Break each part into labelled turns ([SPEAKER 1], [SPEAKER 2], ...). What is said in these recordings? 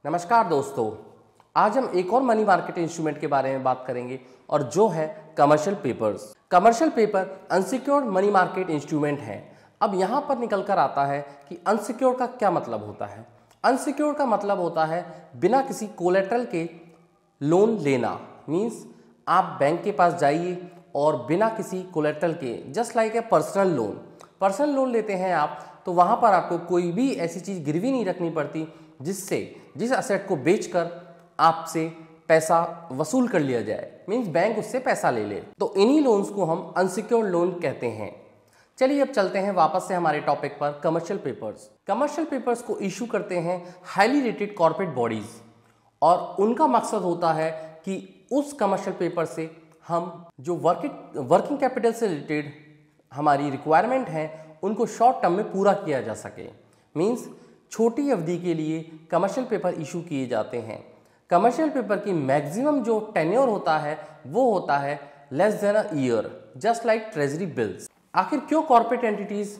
[SPEAKER 1] नमस्कार दोस्तों, आज हम एक और मनी मार्केट इंस्ट्रूमेंट के बारे में बात करेंगे और जो है commercial papers. Commercial paper unsecured money market instrument है। अब यहाँ पर निकल कर आता है कि अनसिक्योर्ड का क्या मतलब होता है। अनसिक्योर्ड का मतलब होता है बिना किसी कोलेटरल के लोन लेना। मीन्स आप बैंक के पास जाइए और बिना किसी कोलेटरल के, just like a personal loan लेते हैं आप, तो वहाँ पर आपको कोई भी ऐसी चीज़ गिरवी नहीं रखनी पड़ती जिस असेट को बेचकर आपसे पैसा वसूल कर लिया जाए। मीन्स बैंक उससे पैसा ले ले, तो इन्हीं लोन्स को हम अनसिक्योर्ड लोन कहते हैं। चलिए अब चलते हैं वापस से हमारे टॉपिक पर, कमर्शियल पेपर्स। कमर्शियल पेपर्स को इशू करते हैं हाईली रेटेड कॉर्पोरेट बॉडीज और उनका मकसद होता है कि उस कमर्शियल पेपर से हम जो वर्किंग कैपिटल से रिलेटेड हमारी रिक्वायरमेंट है उनको शॉर्ट टर्म में पूरा किया जा सके। मीन्स छोटी अवधि के लिए कमर्शियल पेपर इशू किए जाते हैं। कमर्शियल पेपर की मैक्सिमम जो टेन्योर होता है वो होता है less than a year, just like treasury bills. आखिर क्यों corporate entities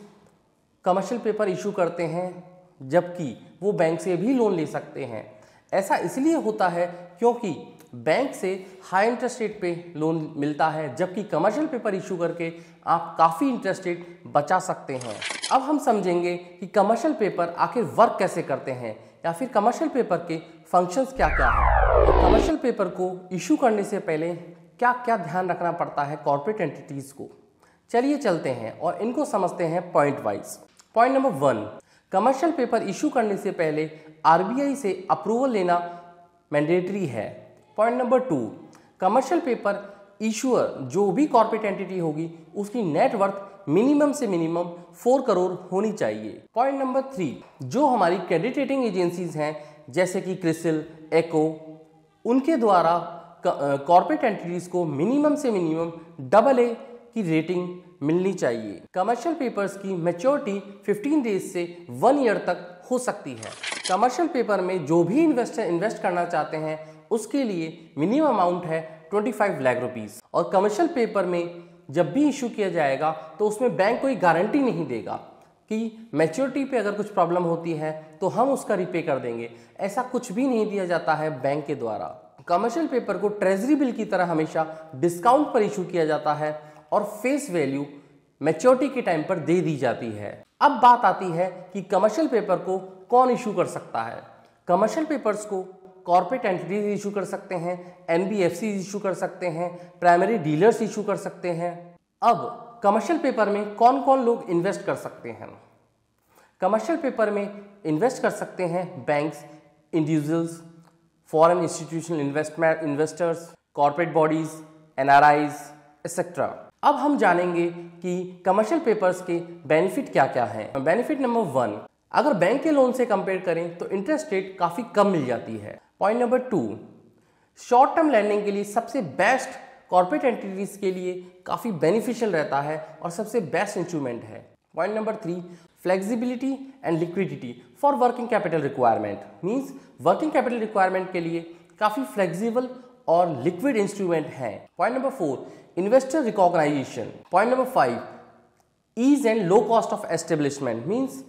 [SPEAKER 1] commercial paper issue करते हैं जबकि वो बैंक से भी लोन ले सकते हैं? ऐसा इसलिए होता है क्योंकि बैंक से हाई इंटरेस्ट रेट पे लोन मिलता है, जबकि कमर्शियल पेपर इशू करके आप काफ़ी इंटरेस्ट रेट बचा सकते हैं। अब हम समझेंगे कि कमर्शियल पेपर आखिर वर्क कैसे करते हैं या फिर कमर्शियल पेपर के फंक्शंस क्या क्या हैं। कमर्शियल पेपर को इशू करने से पहले क्या क्या ध्यान रखना पड़ता है कॉर्पोरेट एंटिटीज़ को। चलिए चलते हैं और इनको समझते हैं point wise. Point number 1, commercial paper issue करने से पहले आरबीआई से अप्रूवल लेना मैंडेटरी है। Point number 2, commercial paper issuer जो भी कॉर्पोरेट एंटिटी होगी उसकी नेटवर्थ मिनिमम से मिनिमम 4 करोड़ होनी चाहिए। पॉइंट नंबर 3, जो हमारी क्रेडिट रेटिंग एजेंसीज हैं जैसे कि क्रिसिल, एको, उनके द्वारा कॉर्पोरेट एंटिटीज को मिनिमम से मिनिमम AA की रेटिंग मिलनी चाहिए। कमर्शियल पेपर्स की मैच्योरिटी 15 डेज से 1 ईयर तक हो सकती है। कमर्शियल पेपर में जो भी इन्वेस्टर इन्वेस्ट करना चाहते हैं उसके लिए मिनिमम अमाउंट है 25 लाख रुपीस। और कमर्शियल पेपर में जब भी इशू किया जाएगा तो उसमें बैंक कोई गारंटी नहीं देगा कि मैच्योरिटी पे अगर कुछ प्रॉब्लम होती है तो हम उसका रिपे कर देंगे। ऐसा कुछ भी नहीं दिया जाता है बैंक के द्वारा। कमर्शियल पेपर को ट्रेजरी बिल की तरह हमेशा डिस्काउंट पर इशू किया जाता है और फेस वैल्यू मैच्योरिटी के टाइम पर दे दी जाती है। अब बात आती है कि कमर्शियल पेपर को कौन इशू कर सकता है। कमर्शियल पेपर्स को कॉर्पोरेट एंटिटीज इशू कर सकते हैं, एनबीएफसी इशू कर सकते हैं, प्राइमरी डीलर्स इशू कर सकते हैं। अब कमर्शियल पेपर में कौन कौन लोग इन्वेस्ट कर सकते हैं? कमर्शियल पेपर में इन्वेस्ट कर सकते हैं banks, individuals, foreign institutional investors, corporate bodies, NRIs etcetera. अब हम जानेंगे कि कमर्शियल पेपर्स के बेनिफिट क्या क्या हैं। बेनिफिट नंबर 1, अगर बैंक के लोन से कंपेयर करें तो इंटरेस्ट रेट काफ़ी कम मिल जाती है। Point number 2, short term lending के लिए सबसे बेस्ट कॉर्पोरेट एंटिटीज के लिए काफ़ी बेनिफिशियल रहता है और सबसे बेस्ट इंस्ट्रूमेंट है। Point number 3, flexibility and liquidity for working capital requirement. Means working capital requirement के लिए काफ़ी फ्लेक्सिबल और लिक्विड इंस्ट्रूमेंट है। Point number 4, investor recognition. Point number 5, ease and low cost of establishment. Means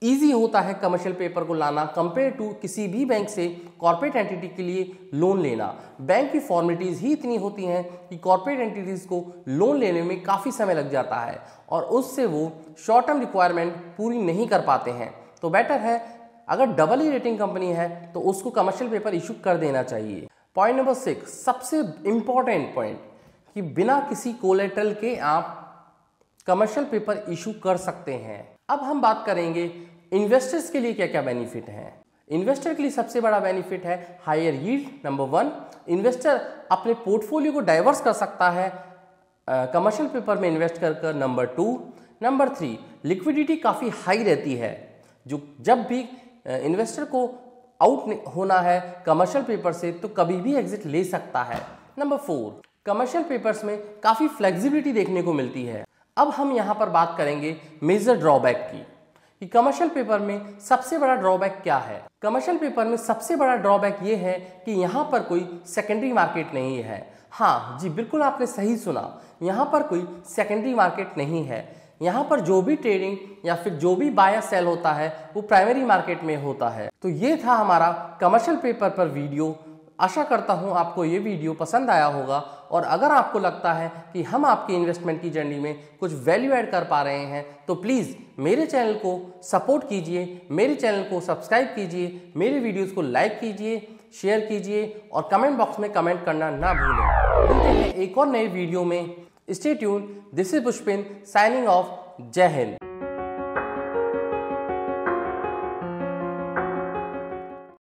[SPEAKER 1] easy होता है commercial paper को लाना compare to किसी भी बैंक से कॉर्पोरेट एंटिटी के लिए लोन लेना। बैंक की फॉर्मेलिटीज़ ही इतनी होती हैं कि कॉर्पोरेट एंटिटीज़ को लोन लेने में काफ़ी समय लग जाता है और उससे वो शॉर्ट टर्म रिक्वायरमेंट पूरी नहीं कर पाते हैं। तो बेटर है अगर AA रेटिंग कंपनी है तो उसको कमर्शियल पेपर इशू कर देना चाहिए। पॉइंट नंबर 6, सबसे इंपॉर्टेंट पॉइंट, कि बिना किसी कोलेटरल के आप कमर्शियल पेपर इशू कर सकते हैं। अब हम बात करेंगे इन्वेस्टर्स के लिए क्या क्या बेनिफिट हैं। इन्वेस्टर के लिए सबसे बड़ा बेनिफिट है हायर यील्ड। नंबर 1, इन्वेस्टर अपने पोर्टफोलियो को डाइवर्स कर सकता है कमर्शियल पेपर में इन्वेस्ट कर। नंबर 3, लिक्विडिटी काफ़ी हाई रहती है, जो जब भी इन्वेस्टर को आउट होना है कमर्शियल पेपर से तो कभी भी एग्जिट ले सकता है। नंबर 4, कमर्शियल पेपर्स में काफ़ी फ्लेक्सिबिलिटी देखने को मिलती है। अब हम यहाँ पर बात करेंगे मेजर ड्रॉबैक की, कि कमर्शियल पेपर में सबसे बड़ा ड्रॉबैक क्या है। कमर्शियल पेपर में सबसे बड़ा ड्रॉबैक ये है कि यहाँ पर कोई सेकेंडरी मार्केट नहीं है। हाँ जी, बिल्कुल आपने सही सुना, यहाँ पर कोई सेकेंडरी मार्केट नहीं है। यहाँ पर जो भी ट्रेडिंग या फिर जो भी बाय या सेल होता है वो प्राइमरी मार्केट में होता है। तो ये था हमारा कमर्शियल पेपर पर वीडियो। आशा करता हूँ आपको ये वीडियो पसंद आया होगा, और अगर आपको लगता है कि हम आपकी इन्वेस्टमेंट की जर्नी में कुछ वैल्यू ऐड कर पा रहे हैं तो प्लीज़ मेरे चैनल को सपोर्ट कीजिए, मेरे चैनल को सब्सक्राइब कीजिए, मेरे वीडियोज़ को लाइक कीजिए, शेयर कीजिए और कमेंट बॉक्स में कमेंट करना ना भूलें। मिलते हैं एक और नए वीडियो में। Stay tune. This is Pushpin signing off. जय हिंद।